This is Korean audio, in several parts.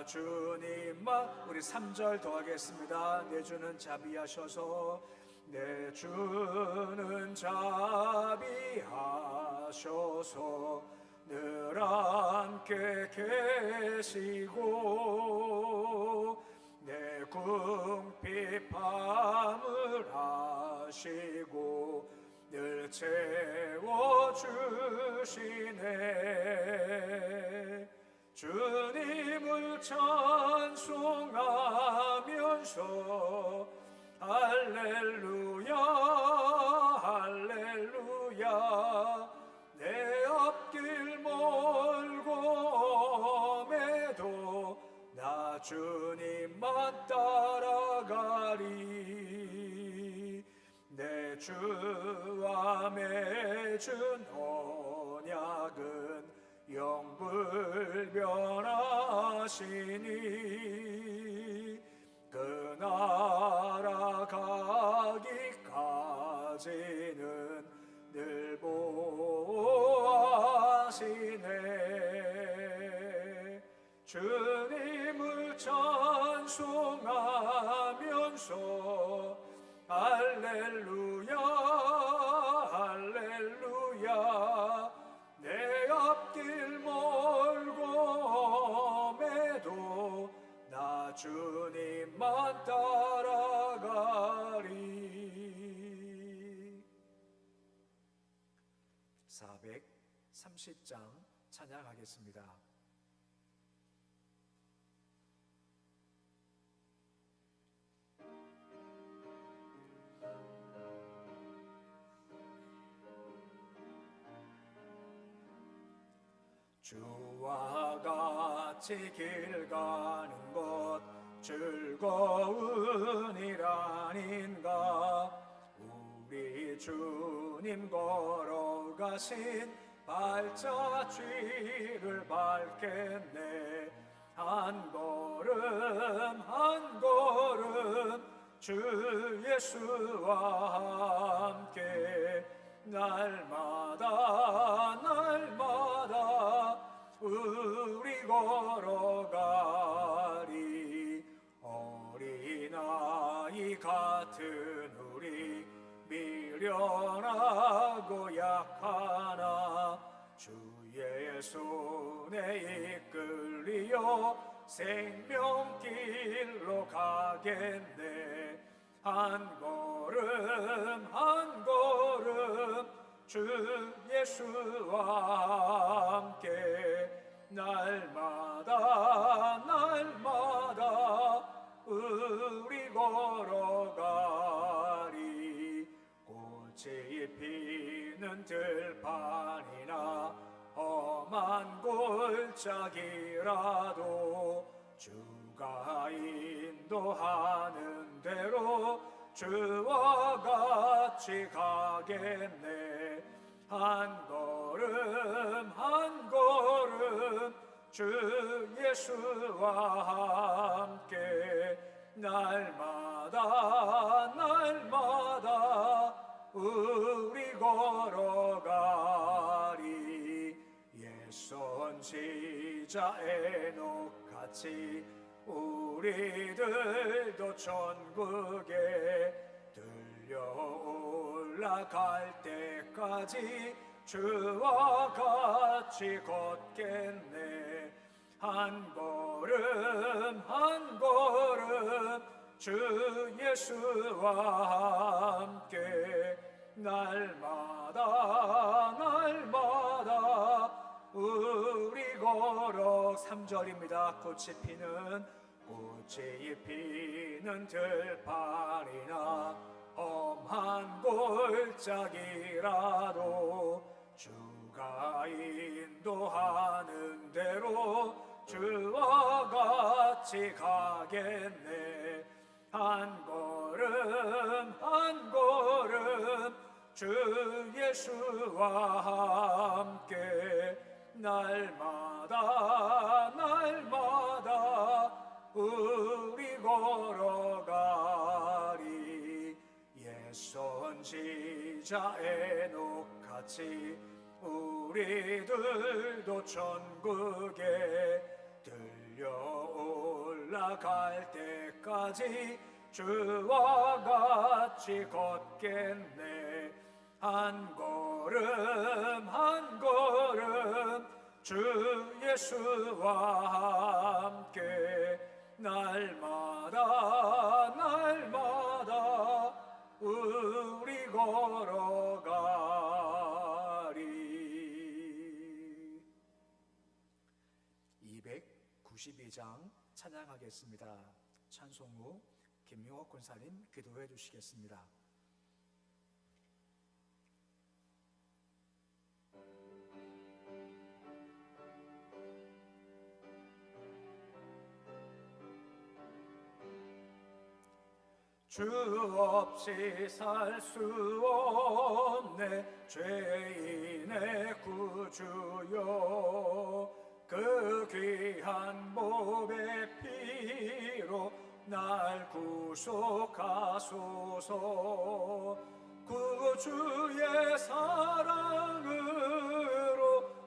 주님만. 우리 3절 더 하겠습니다. 내 주는 자비하셔서, 내 주는 자비하셔서 늘 함께 계시고 내 궁핍함을 아시고 늘 채워주시네. 주님을 찬송하면서 할렐루야 할렐루야. 내 앞길 멀고 매도 나 주님만 따라가리. 내 주와 맺은 언약은 영불변하시니 그 나라 가기까지는 늘 보호하시네. 주님을 찬송하면서 할렐루야 할렐루야. 내 앞길 멀고 매도 나 주님만 따라가리. 430장 찬양하겠습니다. 주와 같이 길 가는 것 즐거운 일 아닌가. 우리 주님 걸어가신 발자취를 밟겠네. 한 걸음 한 걸음 주 예수와 함께 날마다 날마다 우리 걸어가리. 어린아이 같은 우리 미련하고 약하나 주의 손에 이끌리어 생명길로 가겠네. 한 걸음 한 걸음 주 예수와 함께 날마다 날마다 우리 걸어가리. 꽃이 피는 들판이나 험한 골짜기라도 주가 인도하는 대로 주와 같이 가겠네. 한 걸음 한 걸음 주 예수와 함께 날마다 날마다 우리 걸어가리. 옛 선지자 에녹같이 우리들도 천국에 들려 올라갈 때까지 주와 같이 걷겠네. 한 걸음 한 걸음 주 예수와 함께 날마다 날마다 우리 걸어. 3절입니다. 꽃이 피는 들판이나 험한 골짜기라도 주가 인도하는 대로 주와 같이 가겠네. 한 걸음 한 걸음 주 예수와 함께 날마다 날마다 우리 걸어가리. 옛 선지자 에녹같이 우리들도 천국에 들려 올라갈 때까지 주와 같이 걷겠네. 한 걸음 한 걸음 주 예수와 함께 날마다 날마다 우리 걸어가리. 292장 찬양하겠습니다. 찬송 후 김명옥 권사님 기도해 주시겠습니다. 주 없이 살 수 없네 죄인의 구주여. 그 귀한 몸의 피로 날 구속하소서. 구주의 사랑으로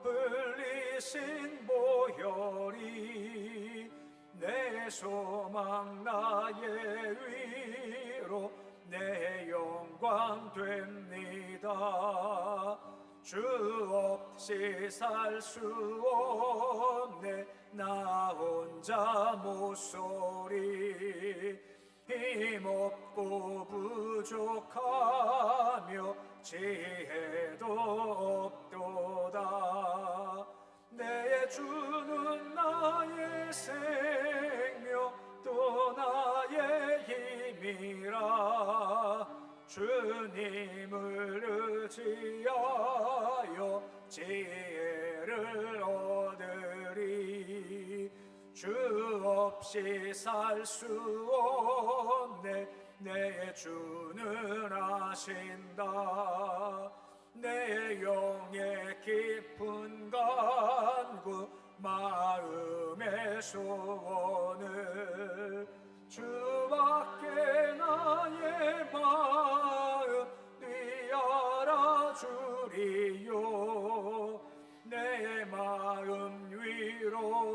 흘리신 보혈이 내 소망 나의 위로 내 영광 됩니다. 주 없이 살 수 없네 나 혼자 못소리. 힘없고 부족하며 지혜도 없도다. 내 주는 나의 생명 또 나의 힘이라. 주님을 의지하여 지혜를 얻으리. 주 없이 살 수 없네 내 주는 아신다. 내 영의 깊은 간구 마음의 소원을 주밖에 나의 마음 네 알아주리요. 내 마음 위로하사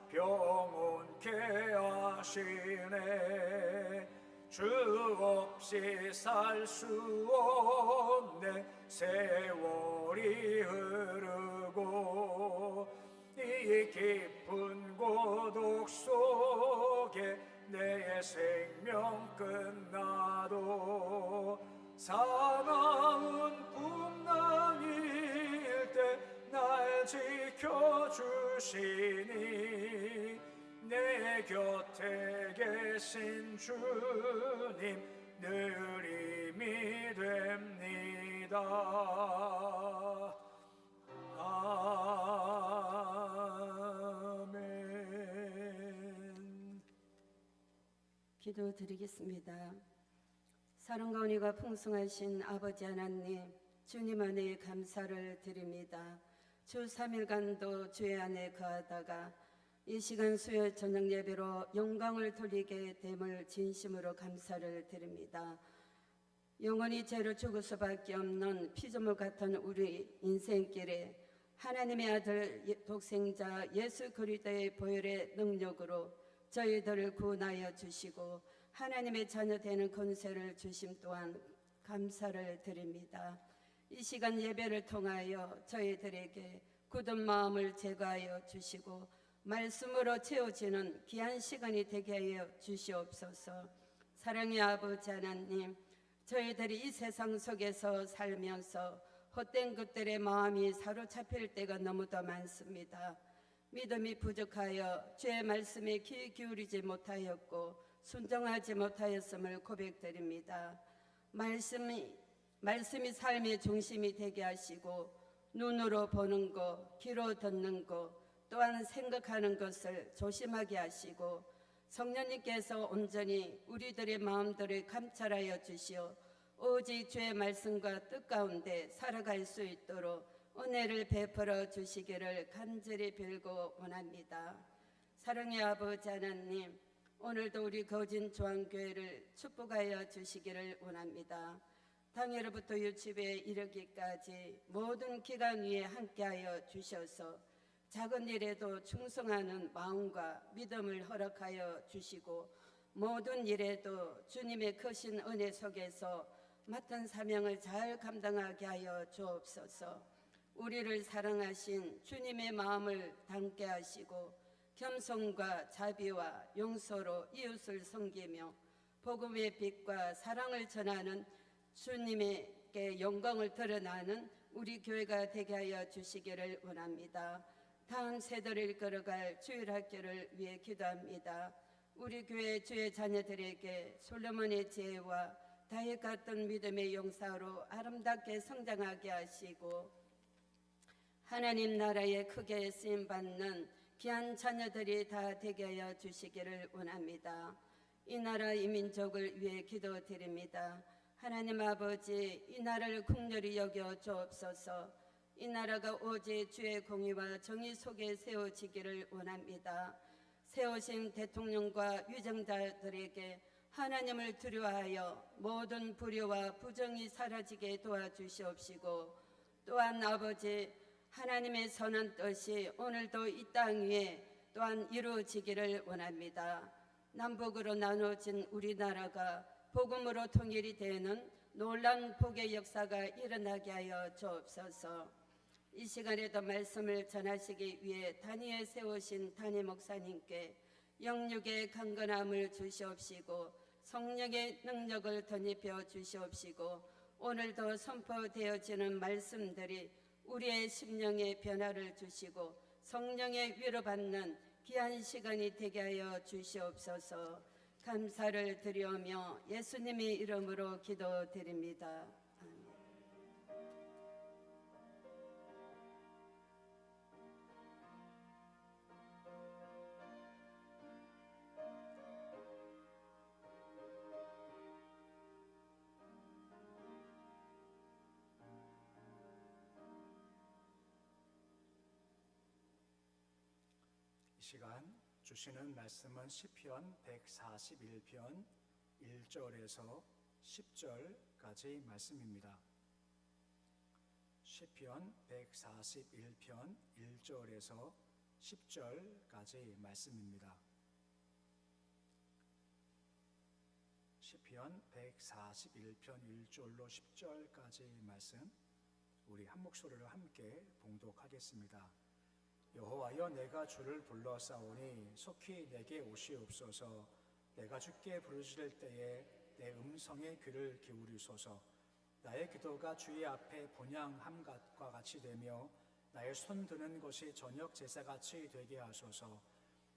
평온케 하시네. 주 없이 살 수 없네 세월이 흐르고 이 깊은 고독 속에 내 생명 끝나도 사나운 풍랑일 때 날 지켜주시니 내 곁에 계신 주님 늘 힘이 됩니다. 아멘. 기도드리겠습니다. 사랑과 은혜가 풍성하신 아버지 하나님, 주님 안에 감사를 드립니다. 주 3일간도 주의 안에 거하다가 이 시간 수요 저녁 예배로 영광을 돌리게 됨을 진심으로 감사를 드립니다. 영원히 죄로 죽을 수밖에 없는 피조물 같은 우리 인생길에 하나님의 아들 독생자 예수 그리스도의 보혈의 능력으로 저희들을 구원하여 주시고 하나님의 자녀 되는 권세를 주심 또한 감사를 드립니다. 이 시간 예배를 통하여 저희들에게 굳은 마음을 제거하여 주시고 말씀으로 채워지는 귀한 시간이 되게 하여 주시옵소서. 사랑의 아버지 하나님, 저희들이 이 세상 속에서 살면서 헛된 것들의 마음이 사로잡힐 때가 너무도 많습니다. 믿음이 부족하여 주의 말씀에 귀 기울이지 못하였고 순종하지 못하였음을 고백드립니다. 말씀이 삶의 중심이 되게 하시고 눈으로 보는 것, 귀로 듣는 것, 또한 생각하는 것을 조심하게 하시고 성령님께서 온전히 우리들의 마음들을 감찰하여 주시어 오직 주의 말씀과 뜻 가운데 살아갈 수 있도록 은혜를 베풀어 주시기를 간절히 빌고 원합니다. 사랑의 아버지 하나님, 오늘도 우리 거진 조항교회를 축복하여 주시기를 원합니다. 당일부터 유치부에 이르기까지 모든 기간 위에 함께하여 주셔서 작은 일에도 충성하는 마음과 믿음을 허락하여 주시고 모든 일에도 주님의 크신 은혜 속에서 맡은 사명을 잘 감당하게 하여 주옵소서. 우리를 사랑하신 주님의 마음을 담게 하시고 겸손과 자비와 용서로 이웃을 섬기며 복음의 빛과 사랑을 전하는 주님께 영광을 드러나는 우리 교회가 되게 하여 주시기를 원합니다. 다음 세대를 이끌어갈 주일학교를 위해 기도합니다. 우리 교회 주의 자녀들에게 솔로몬의 지혜와 다윗 같은 믿음의 용사로 아름답게 성장하게 하시고 하나님 나라에 크게 쓰임받는 귀한 자녀들이 다 되게 하여 주시기를 원합니다. 이 나라 이 민족을 위해 기도드립니다. 하나님 아버지, 이 나라를 긍휼히 여겨 주옵소서. 이 나라가 오직 주의 공의와 정의 속에 세워지기를 원합니다. 세우신 대통령과 위정자들에게 하나님을 두려워하여 모든 불의와 부정이 사라지게 도와주시옵시고 또한 아버지 하나님의 선한 뜻이 오늘도 이 땅 위에 또한 이루어지기를 원합니다. 남북으로 나눠진 우리나라가 복음으로 통일이 되는 놀라운 복의 역사가 일어나게 하여 주옵소서. 이 시간에도 말씀을 전하시기 위해 단위에 세우신 단위 목사님께 영육의 강건함을 주시옵시고 성령의 능력을 덧입혀 주시옵시고 오늘도 선포되어지는 말씀들이 우리의 심령에 변화를 주시고 성령의 위로받는 귀한 시간이 되게 하여 주시옵소서. 감사를 드리오며 예수님의 이름으로 기도드립니다. 아멘. 이 시간 주시는 말씀은 시편 141편 1절에서 10절까지 말씀입니다. 시편 141편 1절에서 10절까지 말씀입니다. 시편 141편 1절로 10절까지 말씀 우리 한 목소리로 함께 봉독하겠습니다. 여호와여, 내가 주를 불러싸오니 속히 내게 오시옵소서. 내가 주께 부르짖을 때에 내 음성에 귀를 기울이소서. 나의 기도가 주의 앞에 본향함과 같이 되며 나의 손 드는 것이 저녁 제사같이 되게 하소서.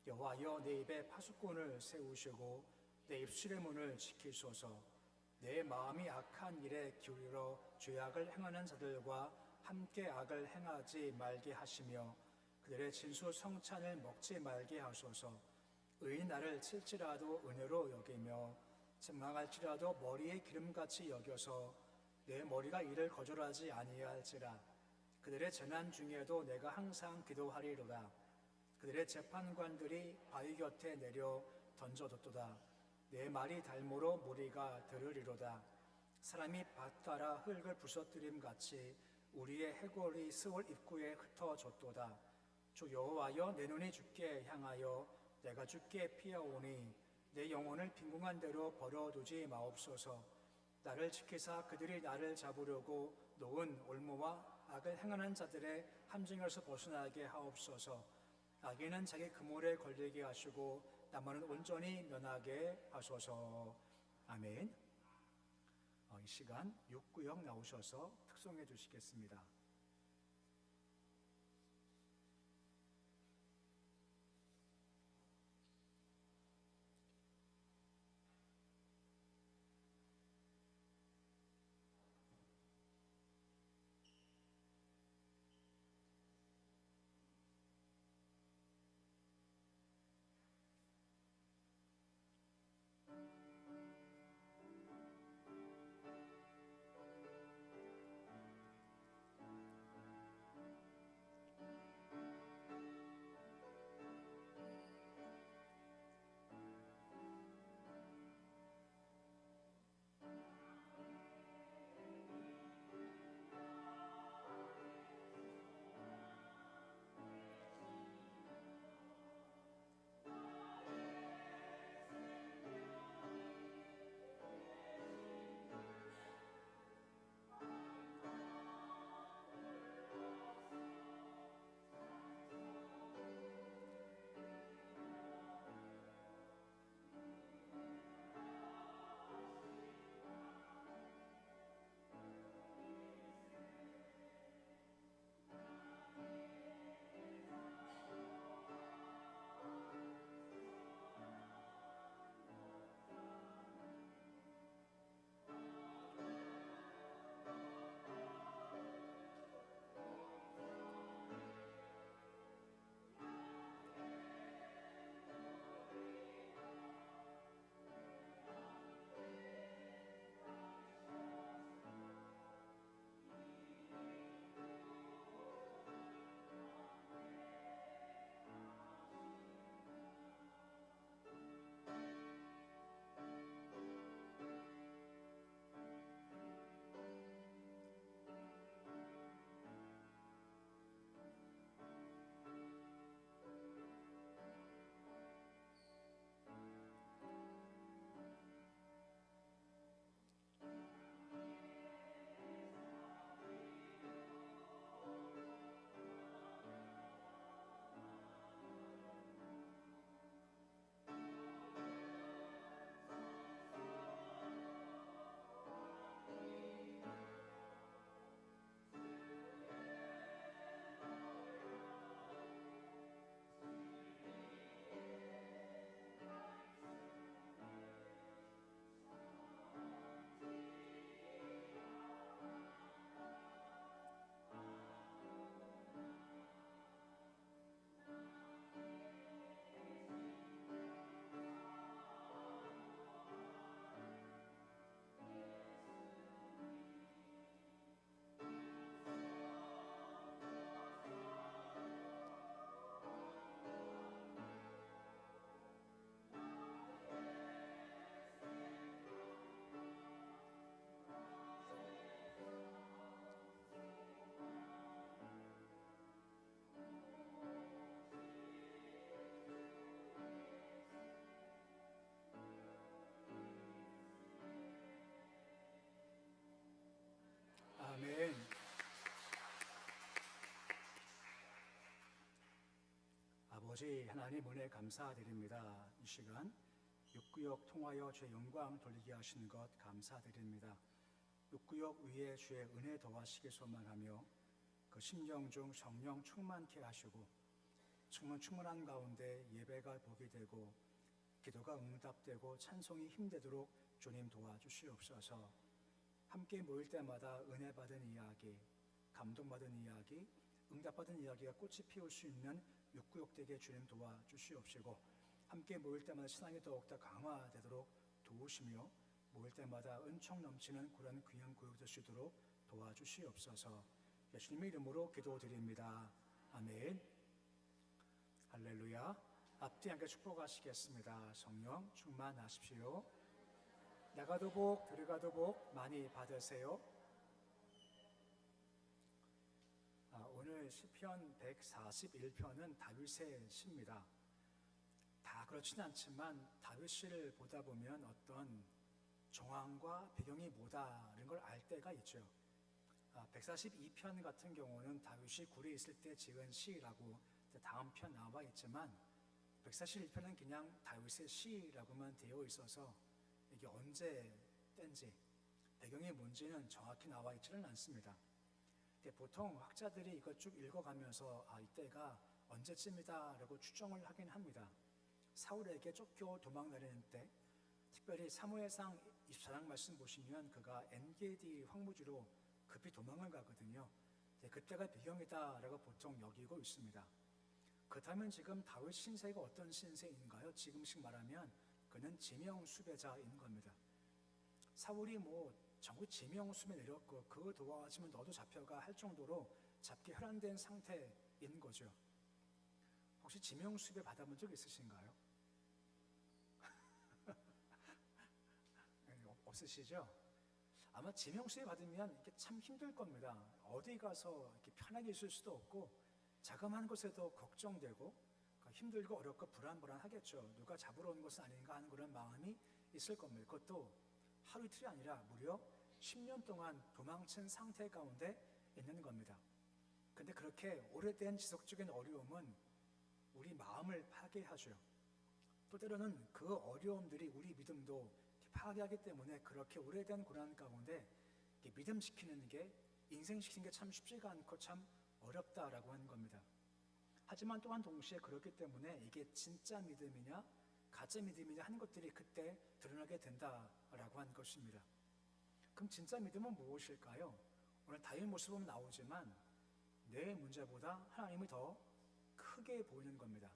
여호와여, 내 입에 파수꾼을 세우시고 내 입술의 문을 지키소서. 내 마음이 악한 일에 기울여 죄악을 행하는 자들과 함께 악을 행하지 말게 하시며 그들의 진수 성찬을 먹지 말게 하소서. 의인 나를 칠지라도 은혜로 여기며 책망할지라도 머리에 기름같이 여겨서 내 머리가 이를 거절하지 아니할지라. 그들의 재난 중에도 내가 항상 기도하리로다. 그들의 재판관들이 바위 곁에 내려 던져뒀도다. 내 말이 달모로 무리가 들으리로다. 사람이 밭 따라 흙을 부서뜨림 같이 우리의 해골이 스올 입구에 흩어졌도다. 주 여호와여, 내 눈이 주께 향하여 내가 주께 피하오니 내 영혼을 빈궁한 대로 버려두지 마옵소서. 나를 지키사 그들이 나를 잡으려고 놓은 올무와 악을 행하는 자들의 함정에서 벗어나게 하옵소서. 악인은 자기 그물에 걸리게 하시고 남은 온전히 면하게 하소서. 아멘. 이 시간 6구역 나오셔서 특송해 주시겠습니다. 아버지 하나님 은혜 감사드립니다. 이 시간 육구역 통하여 주의 영광 돌리게 하신 것 감사드립니다. 육구역 위에 주의 은혜 더하시길 소망하며 그 심령 중 성령 충만케 하시고 충만한 가운데 예배가 복이 되고 기도가 응답되고 찬송이 힘되도록 주님 도와주시옵소서. 함께 모일 때마다 은혜 받은 이야기, 감동받은 이야기, 응답받은 이야기가 꽃이 피울 수 있는 육구역되게 주님 도와주시옵시고 함께 모일 때마다 신앙이 더욱더 강화되도록 도우시며 모일 때마다 은총 넘치는 그런 귀한 구역 되시도록 도와주시옵소서. 예수님의 이름으로 기도드립니다. 아멘. 할렐루야. 앞뒤 함께 축복하시겠습니다. 성령 충만하십시오. 나가도 복 들어가도 복 많이 받으세요. 오늘 시편 141편은 다윗의 시입니다. 다 그렇진 않지만 다윗을 보다 보면 어떤 정황과 배경이 뭐다라는 걸 알 때가 있죠. 142편 같은 경우는 다윗이 굴에 있을 때 지은 시라고 다음 편 나와 있지만 141편은 그냥 다윗의 시라고만 되어 있어서 이게 언제 땐지 배경이 뭔지는 정확히 나와 있지는 않습니다. 보통 학자들이 이걸 쭉 읽어가면서 이때가 언제쯤이다라고 추정을 하긴 합니다. 사울에게 쫓겨 도망다니는 때, 특별히 사무엘상 24장 말씀 보시면 그가 엔게디 황무지로 급히 도망을 가거든요. 그때가 배경이다라고 보통 여기고 있습니다. 그렇다면 지금 다윗 신세가 어떤 신세인가요? 지금식 말하면 그는 지명수배자인 겁니다. 사울이 전국 지명수배 내렸고 그거 도와주면 너도 잡혀가 할 정도로 잡기 혈안된 상태인 거죠. 혹시 지명수배 받아본 적 있으신가요? 없으시죠? 아마 지명수배 받으면 이게 참 힘들 겁니다. 어디 가서 이렇게 편하게 있을 수도 없고 자그마한 곳에도 걱정되고 힘들고 어렵고 불안하겠죠. 누가 잡으러 온 것은 아닌가 하는 그런 마음이 있을 겁니다. 그것도 하루 이틀이 아니라 무려 10년 동안 도망친 상태 가운데 있는 겁니다. 근데 그렇게 오래된 지속적인 어려움은 우리 마음을 파괴하죠. 또 때로는 그 어려움들이 우리 믿음도 파괴하기 때문에 그렇게 오래된 고난 가운데 믿음 지키는 게 인생 지키는 게 참 쉽지가 않고 참 어렵다라고 하는 겁니다. 하지만 또한 동시에 그렇기 때문에 이게 진짜 믿음이냐 가짜 믿음이냐 하는 것들이 그때 드러나게 된다라고 하는 것입니다. 그럼 진짜 믿음은 무엇일까요? 오늘 다윗 모습은 나오지만 내 문제보다 하나님이 더 크게 보이는 겁니다.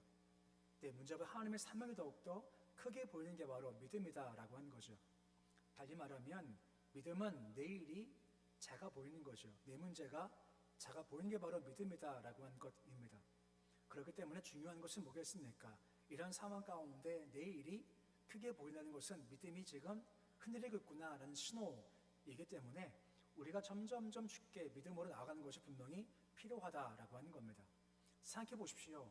내 문제보다 하나님의 사명이 더욱더 크게 보이는 게 바로 믿음이다라고 하는 거죠. 달리 말하면 믿음은 내 일이 작아 보이는 거죠. 내 문제가 작아 보이는 게 바로 믿음이다라고 하는 것입니다. 그렇기 때문에 중요한 것은 뭐겠습니까? 이런 상황 가운데 내 일이 크게 보인다는 것은 믿음이 지금 흔들리고 있구나라는 신호이기 때문에 우리가 점점점 쉽게 믿음으로 나아가는 것이 분명히 필요하다라고 하는 겁니다. 생각해 보십시오.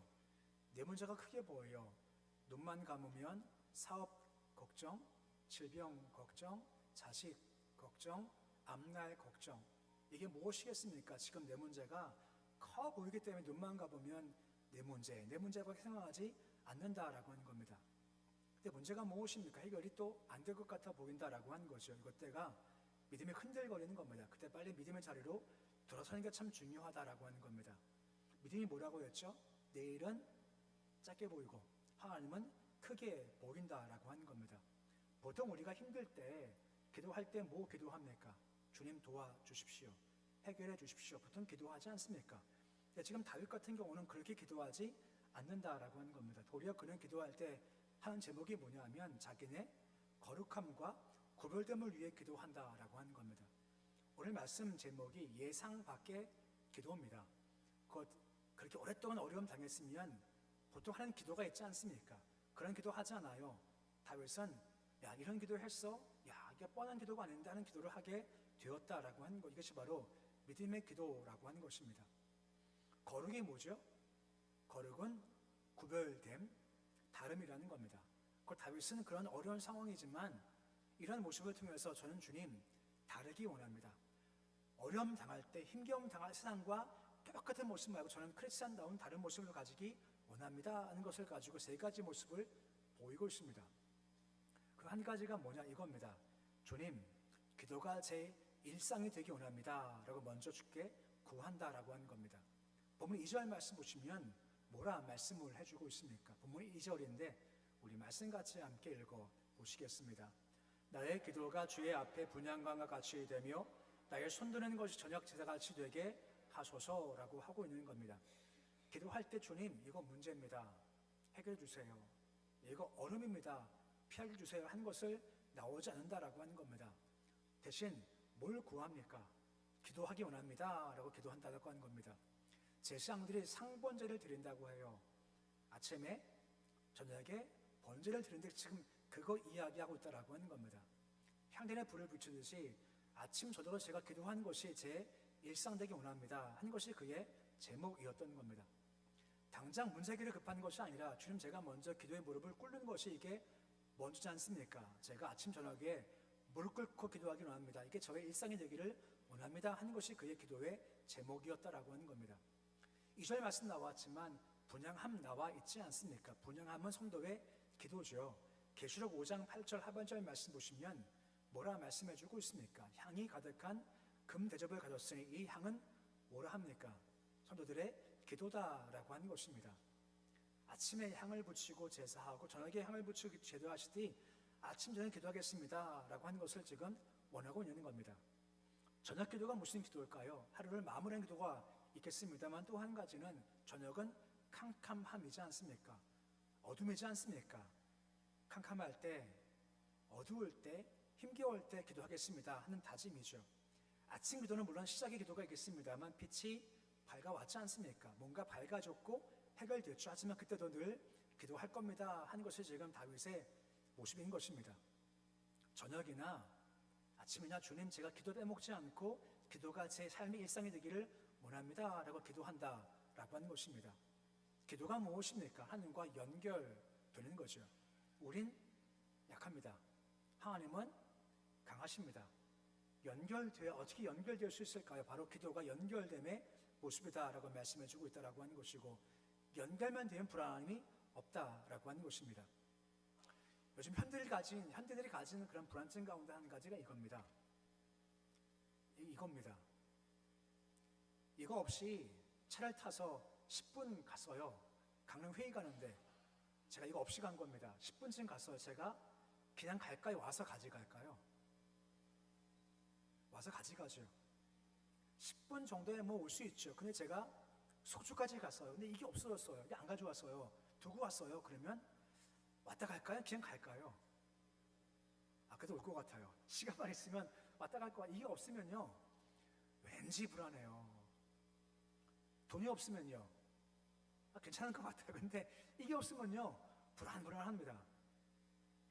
내 문제가 크게 보여요. 눈만 감으면 사업 걱정, 질병 걱정, 자식 걱정, 앞날 걱정. 이게 무엇이겠습니까? 지금 내 문제가 커 보이기 때문에 눈만 감으면 내 문제밖에 생각하지 않는다라고 하는 겁니다. 근데 문제가 무엇입니까? 해결이 또 안 될 것 같아 보인다라고 하는 거죠. 이것때가 믿음이 흔들거리는 겁니다. 그때 빨리 믿음의 자리로 돌아서는 게 참 중요하다라고 하는 겁니다. 믿음이 뭐라고 했죠? 내일은 작게 보이고 하나님은 크게 보인다라고 하는 겁니다. 보통 우리가 힘들 때 기도할 때 뭐 기도합니까? 주님 도와주십시오. 해결해 주십시오. 보통 기도하지 않습니까? 근데 지금 다윗 같은 경우는 그렇게 기도하지 않는다라고 하는 겁니다. 도리어 그는 기도할 때 하는 제목이 뭐냐면 자기네 거룩함과 구별됨을 위해 기도한다라고 하는 겁니다. 오늘 말씀 제목이 예상 밖의 기도입니다. 그렇게 오랫동안 어려움 당했으면 보통 하는 기도가 있지 않습니까? 그런 기도 하지 않아요. 다윗은 이런 기도 했어? 이게 뻔한 기도가 아닌데 하는 기도를 하게 되었다라고 하는 것. 이것이 바로 믿음의 기도라고 하는 것입니다. 거룩이 뭐죠? 거룩은 구별됨, 다름이라는 겁니다. 다윗은 그런 어려운 상황이지만 이런 모습을 통해서 저는 주님 다르기 원합니다. 어려움 당할 때 힘겨움 당할 세상과 똑같은 모습 말고 저는 크리스찬다운 다른 모습을 가지기 원합니다 하는 것을 가지고 세 가지 모습을 보이고 있습니다. 그 한 가지가 뭐냐 이겁니다. 주님, 기도가 제 일상이 되기 원합니다 라고 먼저 주께 구한다라고 하는 겁니다. 본문 2절 말씀 보시면 뭐라 말씀을 해주고 있습니까? 본문 2절인데 우리 말씀 같이 함께 읽어 보시겠습니다. 나의 기도가 주의 앞에 분향관과 같이 되며 나의 손드는 것이 저녁 제사같이 되게 하소서라고 하고 있는 겁니다. 기도할 때 주님 이거 문제입니다. 해결해 주세요. 이거 얼음입니다. 피하게 주세요 한 것을 나오지 않는다라고 하는 겁니다. 대신 뭘 구합니까? 기도하기 원합니다 라고 기도한다고 하는 겁니다. 제사장들이 상번제를 드린다고 해요. 아침에 저녁에 번제를 드리는데 지금 그거 이야기하고 있다라고 하는 겁니다. 향단에 불을 붙이듯이 아침 저녁으로 제가 기도하는 것이 제 일상 되기 원합니다 한 것이 그의 제목이었던 겁니다. 당장 문제 해결이 급한 것이 아니라 주님 제가 먼저 기도의 무릎을 꿇는 것이 이게 먼저지 않습니까? 제가 아침 저녁에 무릎 꿇고 기도하기 원합니다. 이게 저의 일상이 되기를 원합니다 하는 것이 그의 기도의 제목이었다라고 하는 겁니다. 2절 말씀 나왔지만 분향함 나와 있지 않습니까? 분향함은 성도의 기도죠. 계시록 5장 8절 하반절 말씀 보시면 뭐라 말씀해주고 있습니까? 향이 가득한 금 대접을 가졌으니 이 향은 뭐라 합니까? 성도들의 기도다라고 하는 것입니다. 아침에 향을 붙이고 제사하고 저녁에 향을 붙이고 제도하시되 아침 저녁 기도하겠습니다 라고 하는 것을 지금 원하고 있는 겁니다. 저녁 기도가 무슨 기도일까요? 하루를 마무리하는 기도가 있겠습니다만 또 한 가지는 저녁은 캄캄함이지 않습니까? 어둠이지 않습니까? 캄캄할 때, 어두울 때, 힘겨울 때 기도하겠습니다 하는 다짐이죠. 아침 기도는 물론 시작의 기도가 있겠습니다만 빛이 밝아왔지 않습니까? 뭔가 밝아졌고 해결됐죠. 하지만 그때도 늘 기도할 겁니다 하는 것이 지금 다윗의 모습인 것입니다. 저녁이나 아침이나 주님 제가 기도 빼먹지 않고 기도가 제 삶의 일상이 되기를 원합니다 라고 기도한다 라고 하는 것입니다. 기도가 무엇입니까? 하나님과 연결되는 거죠. 우린 약합니다. 하나님은 강하십니다. 연결되어 어떻게 연결될 수 있을까요? 바로 기도가 연결됨의 모습이다 라고 말씀해주고 있다라고 하는 것이고 연결만 되면 불안함이 없다라고 하는 것입니다. 요즘 현대들이 가진 그런 불안증 가운데 한 가지가 이겁니다. 이거 없이 차를 타서 10분 갔어요. 강릉 회의 가는데 제가 이거 없이 간 겁니다. 10분쯤 갔어요. 제가 그냥 갈까요? 와서 가져갈까요? 와서 가져가죠. 10분 정도에 뭐 올 수 있죠. 근데 제가 속초까지 갔어요. 근데 이게 없어졌어요. 이게 안 가져왔어요. 두고 왔어요. 그러면 왔다 갈까요? 그냥 갈까요? 그래도 올 것 같아요. 시간만 있으면 왔다 갈 것 같아요. 이게 없으면요 왠지 불안해요. 돈이 없으면요 괜찮은 것 같아요. 근데 이게 없으면요 불안합니다.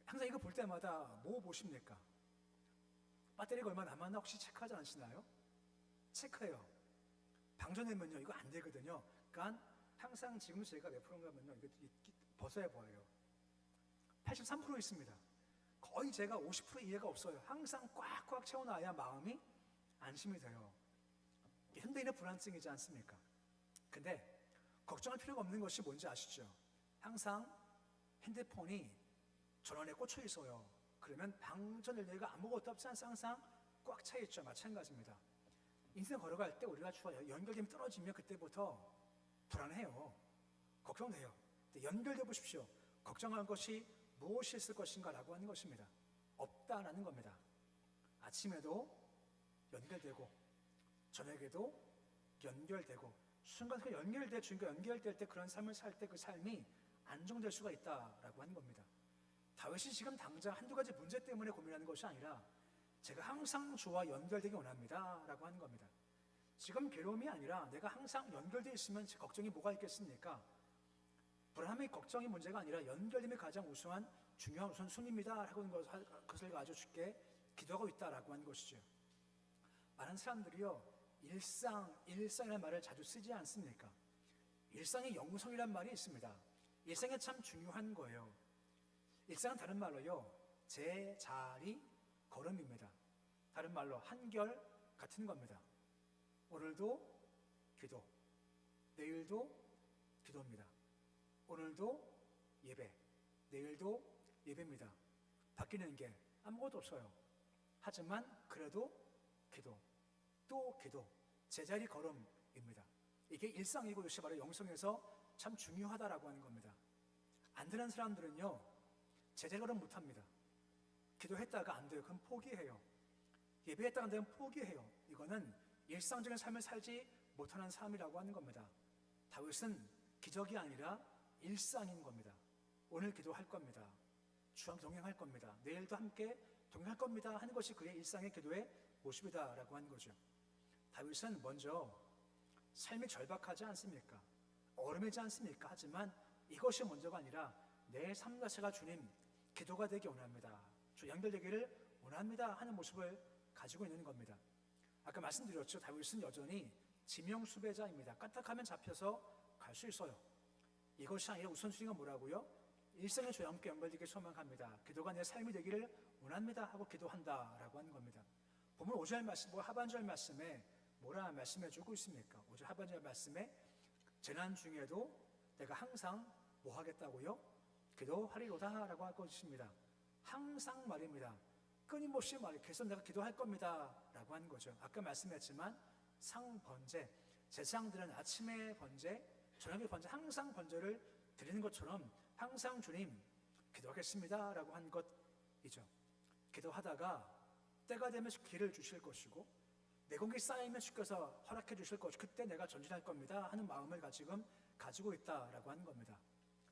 항상 이거 볼 때마다 뭐 보십니까? 배터리가 얼마 남았나 혹시 체크하지 않으시나요? 체크해요. 방전되면요 이거 안 되거든요. 그러니까 항상 지금 제가 몇 프로인가면요 이거 벗어야 보여요. 83% 있습니다. 거의 제가 50% 이해가 없어요. 항상 꽉꽉 채워놔야 마음이 안심이 돼요. 현대인의 불안증이지 않습니까? 근데 걱정할 필요가 없는 것이 뭔지 아시죠? 항상 핸드폰이 전원에 꽂혀 있어요. 그러면 방전될 때가 아무것도 없지 않습니까? 항상 꽉 차 있죠. 마찬가지입니다. 인생 걸어갈 때 우리가 연결됨이 떨어지면 그때부터 불안해요. 걱정돼요. 연결돼 보십시오. 걱정할 것이 무엇이 있을 것인가 라고 하는 것입니다. 없다라는 겁니다. 아침에도 연결되고 저녁에도 연결되고 순간 그 연결될 때 그런 삶을 살 때 그 삶이 안정될 수가 있다라고 하는 겁니다. 다윗이 지금 당장 한두 가지 문제 때문에 고민하는 것이 아니라 제가 항상 주와 연결되기 원합니다 라고 하는 겁니다. 지금 괴로움이 아니라 내가 항상 연결되어 있으면 걱정이 뭐가 있겠습니까? 불안함이 걱정이 문제가 아니라 연결됨이 가장 중요한 우선순위입니다 라고 하는 것을 가지고 주께 기도하고 있다라고 하는 것이죠. 많은 사람들이요 일상이라는 말을 자주 쓰지 않습니까? 일상의 영성이라는 말이 있습니다. 일상이 참 중요한 거예요. 일상은 다른 말로요 제자리 걸음입니다. 다른 말로 한결 같은 겁니다. 오늘도 기도, 내일도 기도입니다. 오늘도 예배, 내일도 예배입니다. 바뀌는 게 아무것도 없어요. 하지만 그래도 기도, 또 기도, 제자리 걸음입니다. 이게 일상이고 이것이 바로 영성에서 참 중요하다라고 하는 겁니다. 안 되는 사람들은요, 제자리 걸음 못합니다. 기도했다가 안 돼요. 그럼 포기해요. 예배했다가 안 되면 포기해요. 이거는 일상적인 삶을 살지 못하는 삶이라고 하는 겁니다. 다윗은 기적이 아니라 일상인 겁니다. 오늘 기도할 겁니다. 주와 동행할 겁니다. 내일도 함께 동행할 겁니다 하는 것이 그의 일상의 기도의 모습이다라고 하는 거죠. 다윗은 먼저 삶이 절박하지 않습니까? 얼음이지 않습니까? 하지만 이것이 먼저가 아니라 내 삶 자체가 주님 기도가 되기 원합니다. 주 연결되기를 원합니다 하는 모습을 가지고 있는 겁니다. 아까 말씀드렸죠. 다윗은 여전히 지명수배자입니다. 까딱하면 잡혀서 갈 수 있어요. 이것이 아니라 우선순위가 뭐라고요? 일생의 주와 함께 연결되길 소망합니다. 기도가 내 삶이 되기를 원합니다 하고 기도한다라고 하는 겁니다. 보면 5절 말씀, 하반절 말씀에 뭐라 말씀해 주고 있습니까? 5절 하반절 말씀에 재난 중에도 내가 항상 뭐 하겠다고요? 기도하리로다 라고 할 것입니다. 항상 말입니다. 끊임없이 말이 계속 내가 기도할 겁니다 라고 하는 거죠. 아까 말씀했지만 상번제, 제사장들은 아침에 번제, 저녁에 번제, 항상 번제를 드리는 것처럼 항상 주님 기도하겠습니다 라고 한 것이죠. 기도하다가 때가 되면 기회를 주실 것이고 내 공기 쌓이면 주께서 허락해 주실 것이고 그때 내가 전진할 겁니다 하는 마음을 지금 가지고 있다라고 하는 겁니다.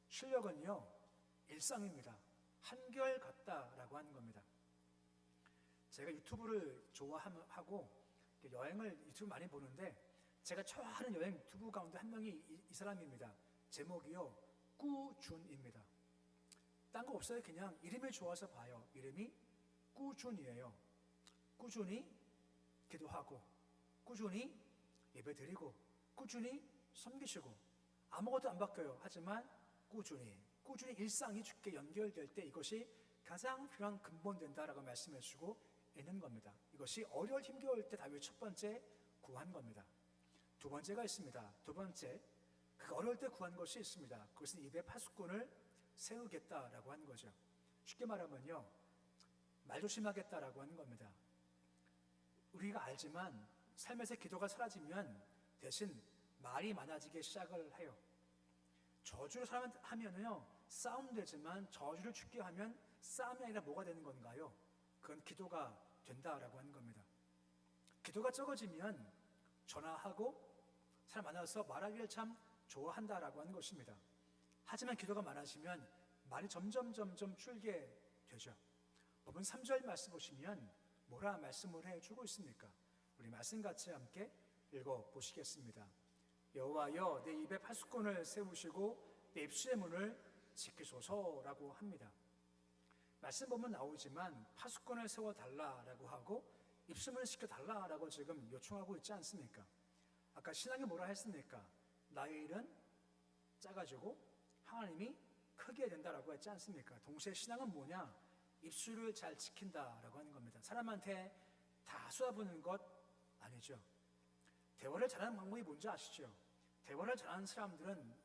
실력은요 일상입니다. 한결같다라고 하는 겁니다. 제가 유튜브를 좋아하고 여행을 유튜브 많이 보는데 제가 좋아하는 여행 유튜브 가운데 한 명이 이 사람입니다. 제목이요 꾸준입니다. 딴 거 없어요. 그냥 이름이 좋아서 봐요. 이름이 꾸준이에요. 꾸준히 기도하고 꾸준히 예배드리고 꾸준히 섬기시고 아무것도 안 바뀌어요. 하지만 꾸준히 일상이 주께 연결될 때 이것이 가장 필요한 근본된다라고 말씀해 주고 있는 겁니다. 이것이 어려울 힘겨울 때 다윗 첫 번째 구한 겁니다. 두 번째가 있습니다. 두 번째 그 어려울 때 구한 것이 있습니다. 그것은 입에 파수꾼을 세우겠다라고 하는 거죠. 쉽게 말하면요 말 조심하겠다라고 하는 겁니다. 우리가 알지만 삶에서 기도가 사라지면 대신 말이 많아지기 시작을 해요. 저주를 하면은요 싸움 되지만 저주를 죽게 하면 싸움이 아니라 뭐가 되는 건가요? 그건 기도가 된다라고 하는 겁니다. 기도가 적어지면 전화하고 사람 만나서 말하기를 참 좋아한다라고 하는 것입니다. 하지만 기도가 많아지면 말이 점점 줄게 되죠. 본문 3절 말씀 보시면 뭐라 말씀을 해주고 있습니까? 우리 말씀 같이 함께 읽어보시겠습니다. 여호와여 내 입에 파수꾼을 세우시고 내 입술의 문을 지키소서라고 합니다. 말씀 보면 나오지만 파수꾼을 세워달라라고 하고 입술문을 지켜달라라고 지금 요청하고 있지 않습니까? 아까 신앙이 뭐라 했습니까? 나의 일은 작아지고 하나님이 크게 된다라고 했지 않습니까? 동시에 신앙은 뭐냐? 입술을 잘 지킨다라고 하는 겁니다. 사람한테 다 쏟아부는 것 아니죠. 대화를 잘하는 방법이 뭔지 아시죠? 대화를 잘하는 사람들은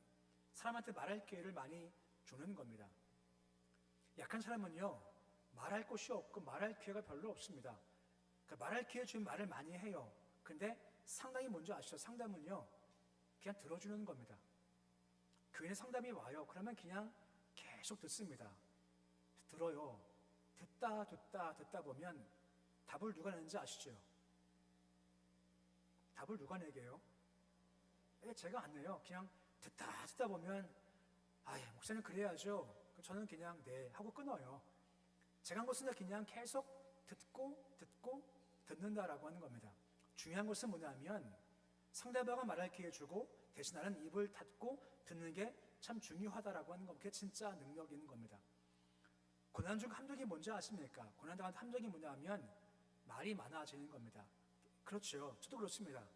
사람한테 말할 기회를 많이 주는 겁니다. 약한 사람은요 말할 곳이 없고 말할 기회가 별로 없습니다. 그러니까 말할 기회 주면 말을 많이 해요. 근데 상담이 뭔지 아시죠? 상담은요 그냥 들어주는 겁니다. 교인의 상담이 와요. 그러면 그냥 계속 듣습니다. 들어요. 듣다 보면 답을 누가 내는지 아시죠? 답을 누가 내게요? 제가 안 내요. 그냥 듣다 보면 목사님 그래야죠. 저는 그냥 네 하고 끊어요. 제가 한 것은 그냥 계속 듣고 듣는다라고 하는 겁니다. 중요한 것은 뭐냐면 상대방은 말할 기회 주고 대신 나는 입을 닫고 듣는 게 참 중요하다라고 하는 거. 그게 진짜 능력인 겁니다. 고난 중 함정이 뭔지 아십니까? 고난 당한 함정이 뭐냐면 말이 많아지는 겁니다. 그렇죠. 저도 그렇습니다.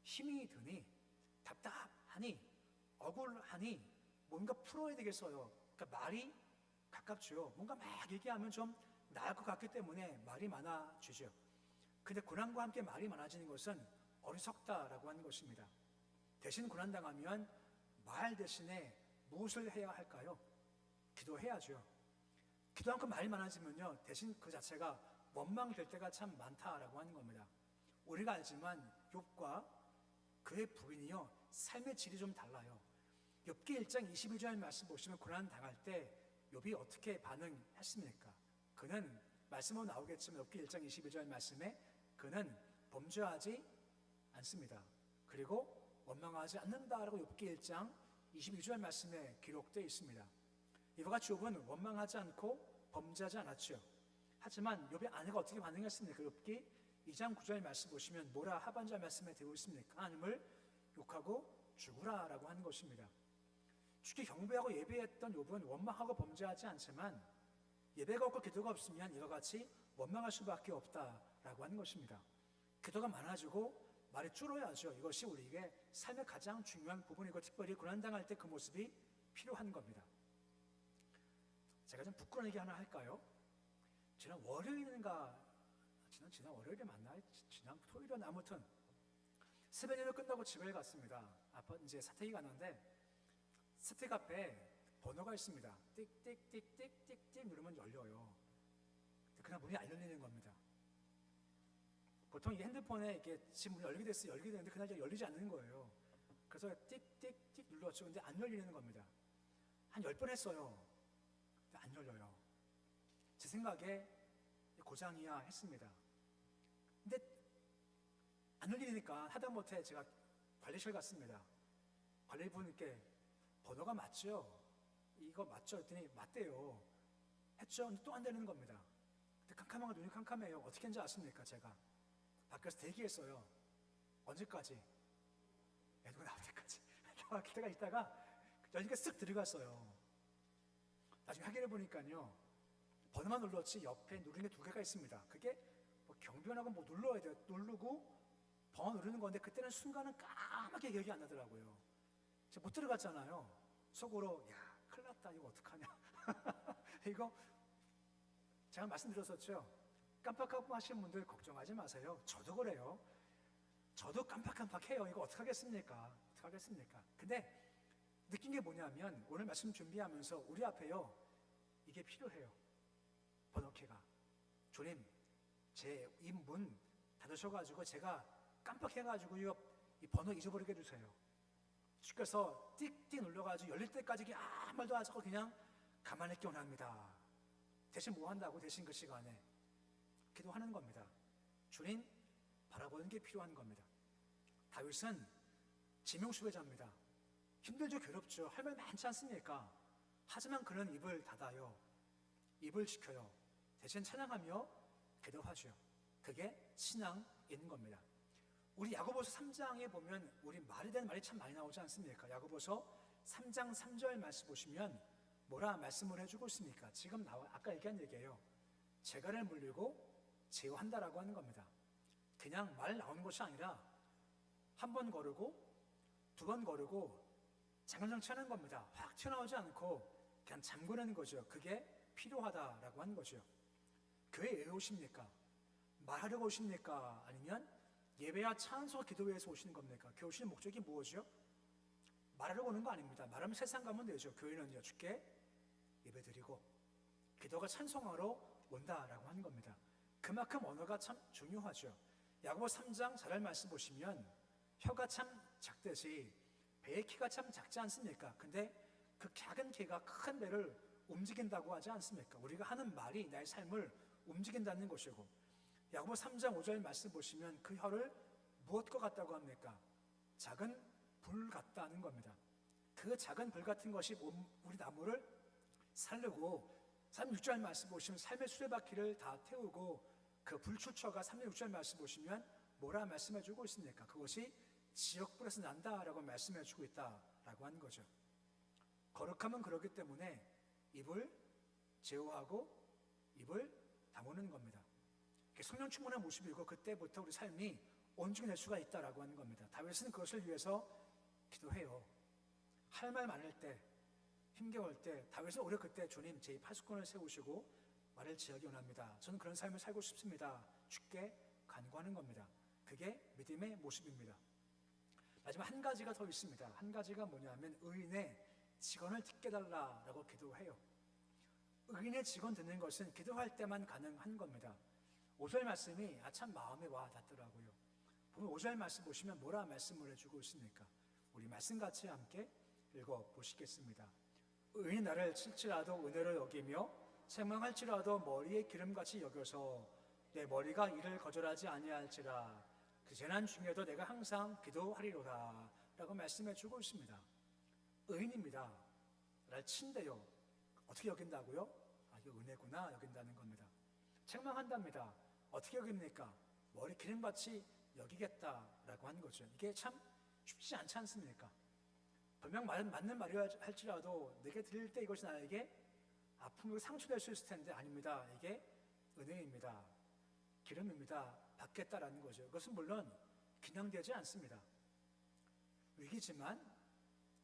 힘이 드니 답답하니 억울하니 뭔가 풀어야 되겠어요. 그러니까 말이 가깝죠. 뭔가 막 얘기하면 좀 나을 것 같기 때문에 말이 많아지죠. 근데 고난과 함께 말이 많아지는 것은 어리석다라고 하는 것입니다. 대신 고난당하면 말 대신에 무엇을 해야 할까요? 기도해야죠. 기도 않고 말이 많아지면요, 대신 그 자체가 원망될 때가 참 많다라고 하는 겁니다. 우리가 알지만 욥과 그의 부인이요, 삶의 질이 좀 달라요. 욥기 1장 22절 말씀 보시면 고난 당할 때 욥이 어떻게 반응했습니까? 그는 말씀으로 나오겠지만 욥기 1장 22절 말씀에 그는 범죄하지 않습니다. 그리고 원망하지 않는다라고 욥기 1장 22절 말씀에 기록되어 있습니다. 이와 같이 욥은 원망하지 않고 범죄하지 않았죠. 하지만 욥의 아내가 어떻게 반응했습니까? 욥기 2장 9절 말씀 보시면 뭐라 하반절 말씀에 되어 있습니까? 하나님을 욕하고 죽으라라고 하는 것입니다. 주께 경배하고 예배했던 욥은 원망하고 범죄하지 않지만 예배가 없고 기도가 없으면 이와 같이 원망할 수밖에 없다라고 하는 것입니다. 기도가 많아지고 말이 줄어야죠. 이것이 우리에게 삶의 가장 중요한 부분이고 특별히 고난당할 때 그 모습이 필요한 겁니다. 제가 좀 부끄러운 얘기 하나 할까요? 지난 월요일인가 지난 월요일에 맞나요? 지난 토요일은 아무튼 새벽 예배 끝나고 집에 갔습니다. 아빠 이제 사택이 갔는데 사택 앞에 번호가 있습니다. 띡띡띡띡띡띡 누르면 열려요. 그냥 문이 안 열리는 겁니다. 보통 이 핸드폰에 이렇게 지금 문이 열게 됐어요. 열게 되는데 그날 열리지 않는 거예요. 그래서 띡띡띡 눌렀죠. 근데 안 열리는 겁니다. 한 10번 했어요. 근데 안 열려요. 제 생각에 고장이야 했습니다. 근데 안 열리니까 하다못해 제가 관리실 갔습니다. 관리분께 번호가 맞죠? 이거 맞죠? 했더니 맞대요. 했죠? 근데 또 안 되는 겁니다. 근데 캄캄한 눈이 캄캄해요. 어떻게 했는지 아십니까? 제가 밖에서 대기했어요. 언제까지? 애도가 나올 때까지. 기다가 있다가 여기가 쓱 들어갔어요. 나중에 확인해 보니까요, 번호만 눌렀지 옆에 누르는 게 2개가 있습니다. 그게 뭐 경비원하고 뭐 눌러야 돼요. 누르고 번호 누르는 건데 그때는 순간은 까맣게 기억이 안 나더라고요. 제가 못 들어갔잖아요. 속으로 야 큰일 났다, 이거 어떡하냐. 이거 제가 말씀드렸었죠. 깜빡깜빡 하시는 분들 걱정하지 마세요. 저도 그래요. 저도 깜빡깜빡해요. 이거 어떡하겠습니까? 어떡하겠습니까? 근데 느낀 게 뭐냐면 오늘 말씀 준비하면서 우리 앞에요, 이게 필요해요. 번호키가. 주님, 제 이 문 닫으셔가지고 제가 깜빡해가지고 이 번호 잊어버리게 해주세요. 주께서 띡띡 눌러가지고 열릴 때까지 아무 말도 하지 않고 그냥 가만히 있기 원합니다. 대신 뭐 한다고? 대신 그 시간에 기도하는 겁니다. 주님 바라보는 게 필요한 겁니다. 다윗은 지명수배자입니다. 힘들죠, 괴롭죠. 할 말 많지 않습니까? 하지만 그는 입을 닫아요. 입을 지켜요. 대신 찬양하며 기도하죠. 그게 신앙인 겁니다. 우리 야고보서 3장에 보면 우리 말에 대한 말이 참 많이 나오지 않습니까? 야고보서 3장 3절 말씀 보시면 뭐라 말씀을 해주고 있습니까? 지금 아까 얘기한 얘기예요. 재갈을 물리고 제어한다라고 하는 겁니다. 그냥 말 나오는 것이 아니라 한 번 거르고 2번 거르고 장장치하는 겁니다. 확 튀어나오지 않고 그냥 잠그는 거죠. 그게 필요하다라고 하는 거죠. 교회에 왜 오십니까? 말하려고 오십니까? 아니면 예배와 찬송과 기도회에서 오시는 겁니까? 교회 오시는 목적이 무엇이요? 말하려고 오는 거 아닙니다. 말하면 세상 가면 되죠. 교회는요, 주께 예배드리고 기도가 찬송하러 온다라고 하는 겁니다. 그만큼 언어가 참 중요하죠. 야고보 3장 잘할 말씀 보시면 혀가 참 작듯이 배의 키가 참 작지 않습니까? 근데 그 작은 키가 큰 배를 움직인다고 하지 않습니까? 우리가 하는 말이 나의 삶을 움직인다는 것이고, 야고보 3장 5절 말씀 보시면 그 혀를 무엇과 같다고 합니까? 작은 불 같다는 겁니다. 그 작은 불 같은 것이 우리 나무를 살르고 36절 말씀 보시면 삶의 수레바퀴를 다 태우고 그 불출처가 36절 말씀 보시면 뭐라 말씀해주고 있습니까? 그것이 지역불에서 난다라고 말씀해주고 있다라고 하는 거죠. 거룩함은 그렇기 때문에 입을 제어하고 입을 다무는 겁니다. 성령 충만한 모습이고 그때부터 우리 삶이 온전해질 수가 있다라고 하는 겁니다. 다윗은 그것을 위해서 기도해요. 할 말 많을 때, 힘겨울 때 다윗은 오히려 그때 주님 제 파수꾼을 세우시고 말을 지하기 원합니다. 저는 그런 삶을 살고 싶습니다. 주께 간구하는 겁니다. 그게 믿음의 모습입니다. 마지막 한 가지가 더 있습니다. 한 가지가 뭐냐면 의인의 직원을 듣게 달라라고 기도해요. 의인의 직원 듣는 것은 기도할 때만 가능한 겁니다. 5절 말씀이 참 마음에 와 닿더라고요. 보면 5절 말씀 보시면 뭐라 말씀을 해주고 있습니까? 우리 말씀 같이 함께 읽어보시겠습니다. 의인이 나를 칠지라도 은혜로 여기며 책망할지라도 머리에 기름같이 여겨서 내 머리가 이를 거절하지 아니할지라 그 재난 중에도 내가 항상 기도하리로다 라고 말씀해 주고 있습니다. 의인입니다. 나를 친대요. 어떻게 여긴다고요? 이거 은혜구나 여긴다는 겁니다. 책망한답니다. 어떻게 여깁니까? 머리 기름같이 여기겠다라고 하는 거죠. 이게 참 쉽지 않지 않습니까? 분명 맞는 말이라 할지라도 내게 들릴 때 이것이 나에게 아픔으로 상처될 수 있을 텐데 아닙니다. 이게 은혜입니다. 기름입니다. 받겠다라는 거죠. 그것은 물론 그냥 되지 않습니다. 위기지만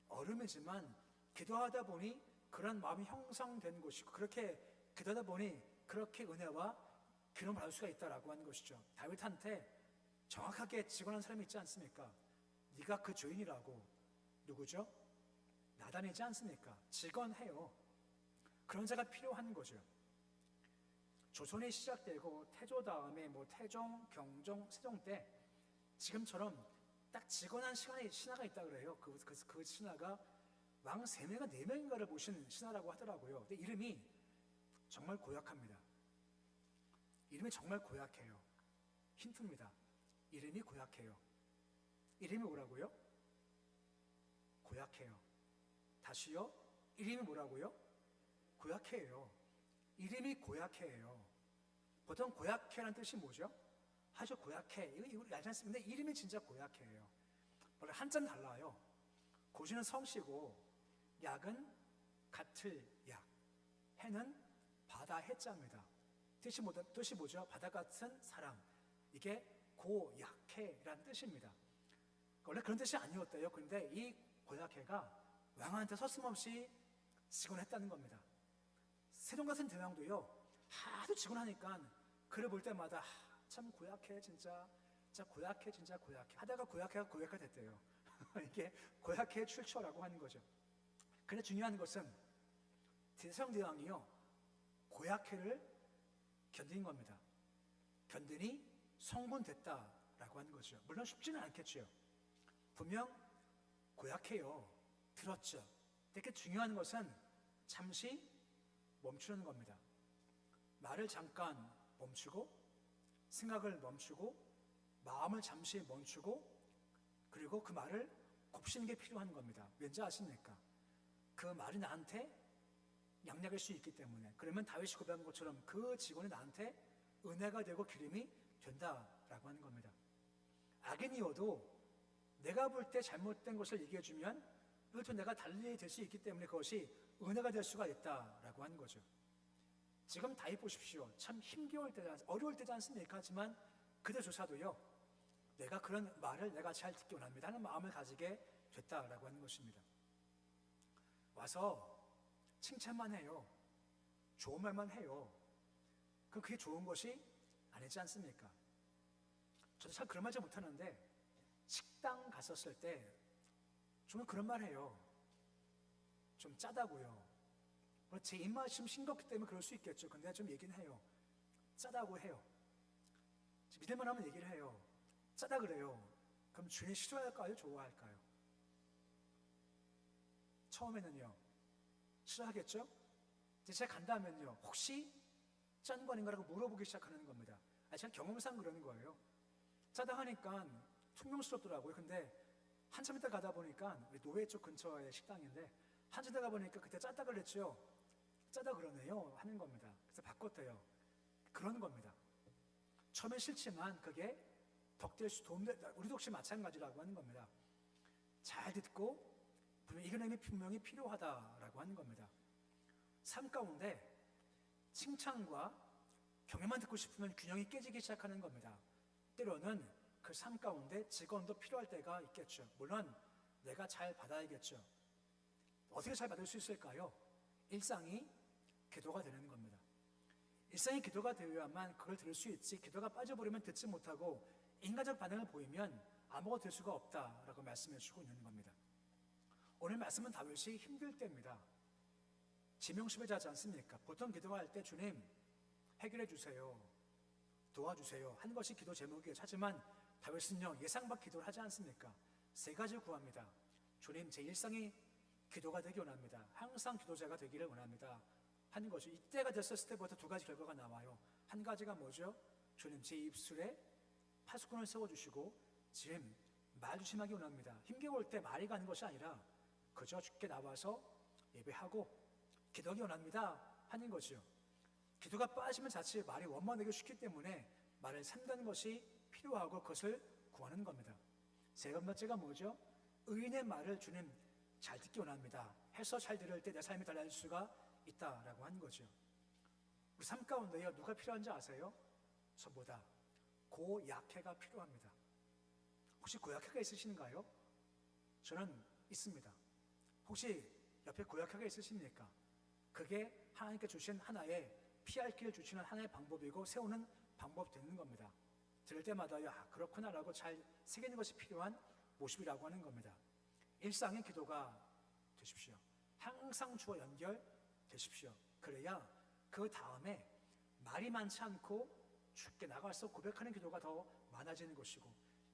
얼음이지만 기도하다 보니 그런 마음이 형성된 것이고 그렇게 기도하다 보니 그렇게 은혜와 기름을 받을 수가 있다라고 하는 것이죠. 다윗한테 정확하게 직언한 사람이 있지 않습니까? 네가 그 주인이라고. 누구죠? 나단이지 않습니까? 직언해요. 그런 자가 필요한 거죠. 조선이 시작되고 태조 다음에 태종, 경종, 세종 때 지금처럼 딱 직언한 신하가 있다 그래요. 그 신하가 왕 3명인가 4명인가를 모신 신하라고 하더라고요. 근데 이름이 정말 고약합니다. 이름이 정말 고약해요. 힌트입니다. 이름이 고약해요. 이름이 뭐라고요? 고약해요. 다시요. 이름이 뭐라고요? 고약해요. 이름이 고약해요. 보통 고약해라는 뜻이 뭐죠? 아주 고약해. 이거 알지 않습니까? 근데 이름이 진짜 고약해요. 원래 한자는 달라요. 고시는 성씨고 약은 같을 약. 해는 바다 해자입니다. 뜻이 뭐죠? 바다 같은 사람. 이게 고약해라는 뜻입니다. 원래 그런 뜻이 아니었대요. 그런데 이 고약해가 왕한테 서슴없이 직언했다는 겁니다. 세종 같은 대왕도요. 하도 직언하니까 그를 볼 때마다 참 고약해 진짜 고약해 진짜 고약해 하다가 고약해가 고약해 됐대요. 이게 고약해 출처라고 하는 거죠. 근데 중요한 것은 세종 대왕이요. 고약해를 견딘 겁니다. 견디니 성군됐다라고 하는 거죠. 물론 쉽지는 않겠죠. 분명 고약해요. 들었죠. 되게 중요한 것은 잠시 멈추는 겁니다. 말을 잠깐 멈추고 생각을 멈추고 마음을 잠시 멈추고 그리고 그 말을 곱씹는 게 필요한 겁니다. 왠지 아십니까? 그 말이 나한테 양약일 수 있기 때문에. 그러면 다윗이 고백한 것처럼 그 직원이 나한테 은혜가 되고 기름이 된다라고 하는 겁니다. 악인이어도 내가 볼 때 잘못된 것을 얘기해주면 그것도 내가 달리 될 수 있기 때문에 그것이 은혜가 될 수가 있다라고 하는 거죠. 지금 다윗 보십시오. 참 힘겨울 때지 어려울 때지 않습니까? 하지만 그대조차도요. 내가 그런 말을 내가 잘 듣기 원합니다 하는 마음을 가지게 됐다라고 하는 것입니다. 와서 칭찬만 해요. 좋은 말만 해요. 그럼 그게 좋은 것이 아니지 않습니까? 저도 참 그런 말 잘 못하는데 식당 갔었을 때 저는 그런 말 해요. 좀 짜다고요. 제 입맛이 좀 싱겁기 때문에 그럴 수 있겠죠. 근데 좀 얘기는 해요. 짜다고 해요. 믿을만 하면 얘기를 해요. 짜다 그래요. 그럼 주인이 싫어할까요? 좋아할까요? 처음에는요. 싫어하겠죠? 이제 제가 간다면요. 혹시 짠 거 아닌가라고 물어보기 시작하는 겁니다. 제가 경험상 그러는 거예요. 짜다 하니까 퉁명스럽더라고요. 근데 한참 있다 가다 보니까 우리 노회 쪽 근처의 식당인데 한참 있다 가보니까 그때 짰다 그랬죠. 짜다 그러네요 하는 겁니다. 그래서 바꿨대요. 그런 겁니다. 처음엔 싫지만 그게 덕될 수 우리도 혹시 마찬가지라고 하는 겁니다. 잘 듣고 이겨냄이 분명히 필요하다라고 하는 겁니다. 삶 가운데 칭찬과 경외만 듣고 싶으면 균형이 깨지기 시작하는 겁니다. 때로는 그 삶 가운데 직언도 필요할 때가 있겠죠. 물론 내가 잘 받아야겠죠. 어떻게 잘 받을 수 있을까요? 일상이 기도가 되는 겁니다. 일상이 기도가 되어야만 그걸 들을 수 있지 기도가 빠져버리면 듣지 못하고 인간적 반응을 보이면 아무것도 될 수가 없다라고 말씀해 주고 있는 겁니다. 오늘 말씀은 다윗이 힘들 때입니다. 지명수배자지 않습니까? 보통 기도할 때 주님 해결해 주세요, 도와주세요 한 것이 기도 제목이에요. 하지만 다윗은요 예상 밖 기도를 하지 않습니까? 세 가지 구합니다. 주님 제 일상이 기도가 되기 원합니다. 항상 기도자가 되기를 원합니다 하는 거죠. 이때가 됐었을 때부터 두 가지 결과가 나와요. 한 가지가 뭐죠? 주님 제 입술에 파수꾼을 세워주시고 지금 말 조심하기 원합니다. 힘겨울 때 말이 가는 것이 아니라 그저 주께 나와서 예배하고 기도하기 원합니다 하는 거죠. 기도가 빠지면 자칫 말이 원만하기 쉽기 때문에 말을 삼는 것이 필요하고 그것을 구하는 겁니다. 세 번째가 뭐죠? 의인의 말을 주님 잘 듣기 원합니다 해서 잘 들을 때 내 삶이 달라질 수가 있다라고 하는 거죠. 우리 삶 가운데요 누가 필요한지 아세요? 저보다 고약해가 필요합니다. 혹시 고약해가 있으신가요? 저는 있습니다. 혹시 옆에 고약해가 있으십니까? 그게 하나님께 주신 하나의 피할 길을 주시는 하나의 방법이고 세우는 방법이 되는 겁니다. 들을 때마다요 그렇구나라고 잘 새기는 것이 필요한 모습이라고 하는 겁니다. 일상의 기도가 되십시오. 항상 주와 연결되십시오. 그래야 그 다음에 말이 많지 않고 주께 나가서 고백하는 기도가 더 많아지는 것이고,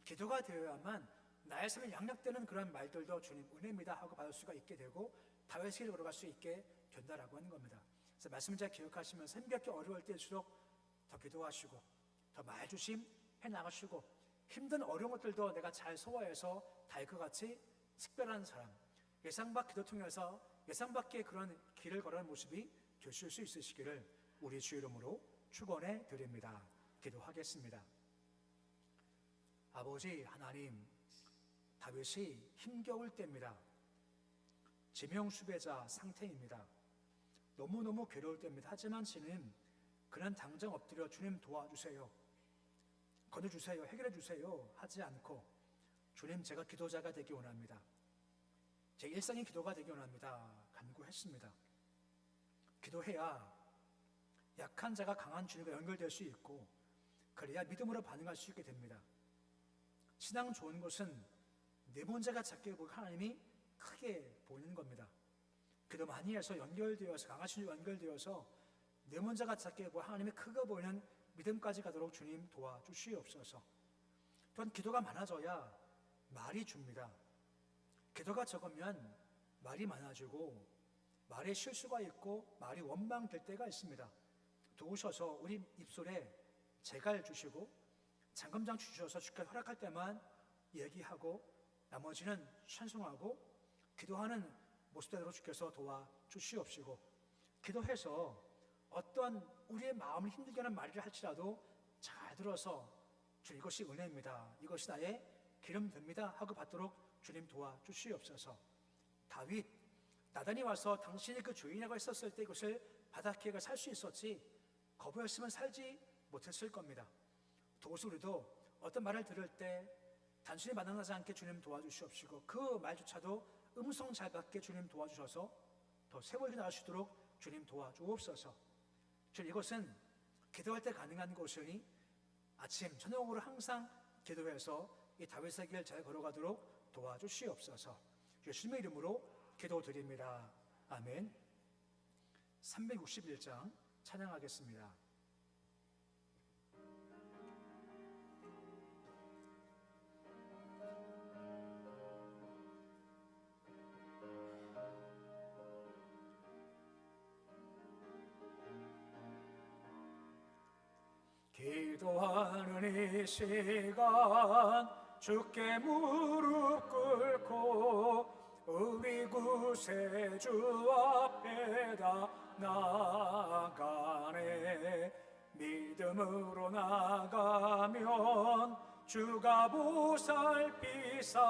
기도가 되어야만 나의 삶에 양락되는 그런 말들도 주님 은혜입니다 하고 받을 수가 있게 되고 다윗의 길을 걸어갈 수 있게 된다라고 하는 겁니다. 그래서 말씀을 잘 기억하시면서 힘겹게 어려울 때일수록 더 기도하시고 더 말조심 해나가시고 힘든 어려운 것들도 내가 잘 소화해서 달것 같이 특별한 사람, 예상밖 기도 통해서 예상밖의 그런 길을 걸어가는 모습이 되실 수 있으시기를 우리 주 이름으로 축원해 드립니다. 기도하겠습니다. 아버지 하나님, 다윗이 힘겨울 때입니다. 지명수배자 상태입니다. 너무너무 괴로울 때입니다. 하지만 주님, 그는 당장 엎드려 주님 도와주세요, 건져주세요, 해결해주세요 하지 않고 주님 제가 기도자가 되기 원합니다, 제 일상의 기도가 되기 원합니다 간구했습니다. 기도해야 약한 자가 강한 주님과 연결될 수 있고 그래야 믿음으로 반응할 수 있게 됩니다. 신앙 좋은 것은 내 문제가 작게 보고 하나님이 크게 보이는 겁니다. 기도 많이 해서 연결되어서 강하신 주와 연결되어서 내 문제가 작게 보고 하나님이 크게 보이는 믿음까지 가도록 주님 도와주시옵소서. 또한 기도가 많아져야 말이 줍니다. 기도가 적으면 말이 많아지고 말에 실수가 있고 말이 원망될 때가 있습니다. 도우셔서 우리 입술에 재갈 주시고 잠금장 주셔서 주께 허락할 때만 얘기하고 나머지는 찬송하고 기도하는 모습대로 주께서 도와주시옵시고, 기도해서 어떤 우리의 마음을 힘들게 하는 말을 할지라도 잘 들어서 주 이것이 은혜입니다, 이것이 나의 기름 됩니다 하고 받도록 주님 도와주시옵소서. 다윗, 나단이 와서 당신이 그 주인이라고 했었을 때 이것을 받았기에 살 수 있었지 거부했으면 살지 못했을 겁니다. 도우서 우리도 어떤 말을 들을 때 단순히 반응하지 않게 주님 도와주시옵시고 그 말조차도 음성 잘 받게 주님 도와주셔서 더 세월이 나을 수 있도록 주님 도와주옵소서. 주님, 이것은 기도할 때 가능한 것이니 아침 저녁으로 항상 기도해서 이 다윗의 길 잘 걸어가도록 도와주시옵소서. 예수님의 이름으로 기도드립니다. 아멘. 361장 찬양하겠습니다. 기도하는 이 시간 주께 무릎 꿇고 우리 구세주 앞에다 나가네. 믿음으로 나가면 주가 보살피사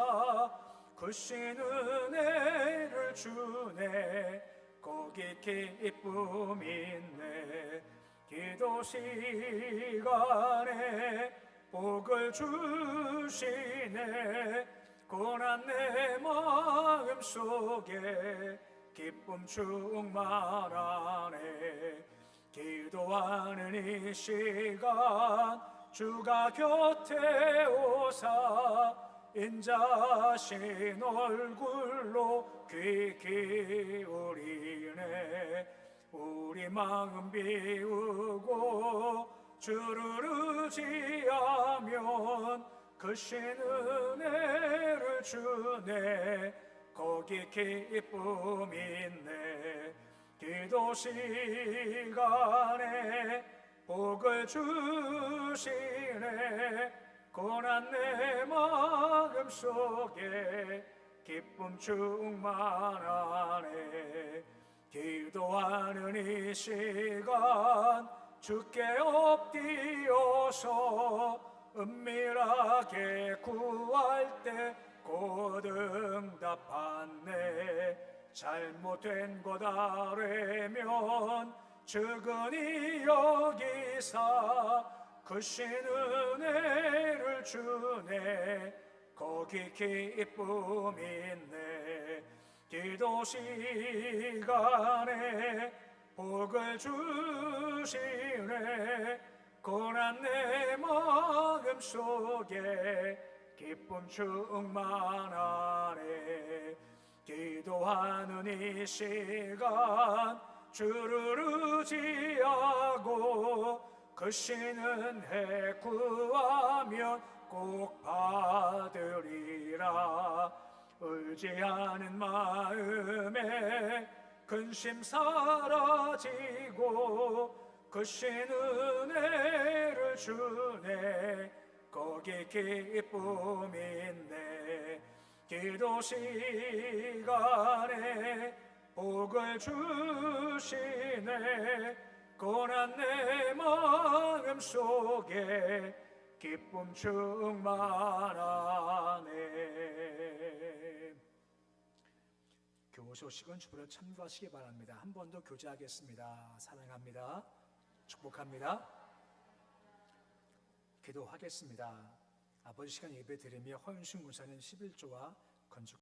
크신 은혜를 주네. 거기 기쁨 있네. 기도 시간에 복을 주시네. 고난 내 마음 속에 기쁨 충만하네. 기도하는 이 시간 주가 곁에 오사 인자신 얼굴로 귀 기울이네. 우리 마음 비우고 주를 의지하면 크신 은혜를 주네. 거기 기쁨 있네. 기도 시간에 복을 주시네. 고난 내 마음 속에 기쁨 충만하네. 기도하는 이 시간 주께 엎드려서 은밀하게 구할 때 곧 응답받네. 잘못된 것 아뢰면 측은히 여기사 크신 은혜를 주네. 거기 기쁨 있네. 기도 시간에 복을 주시네. 고난 내 마음 속에 기쁨 충만하네. 기도하는 이 시간 주를 의지하고 크신 은혜 구하면 꼭 받으리라. 의지하는 마음에 근심 사라지고 크신 은혜를 주네. 거기 기쁨 있네. 기도 시간에 복을 주시네. 고난 내 마음 속에 기쁨 충만하네. 교우 소식은 주보를 참고하시기 바랍니다. 한 번 더 교제하겠습니다. 사랑합니다. 축복합니다. 기도하겠습니다. 아버지 시간 예배 드리며 허윤순 군사는 11조와 건축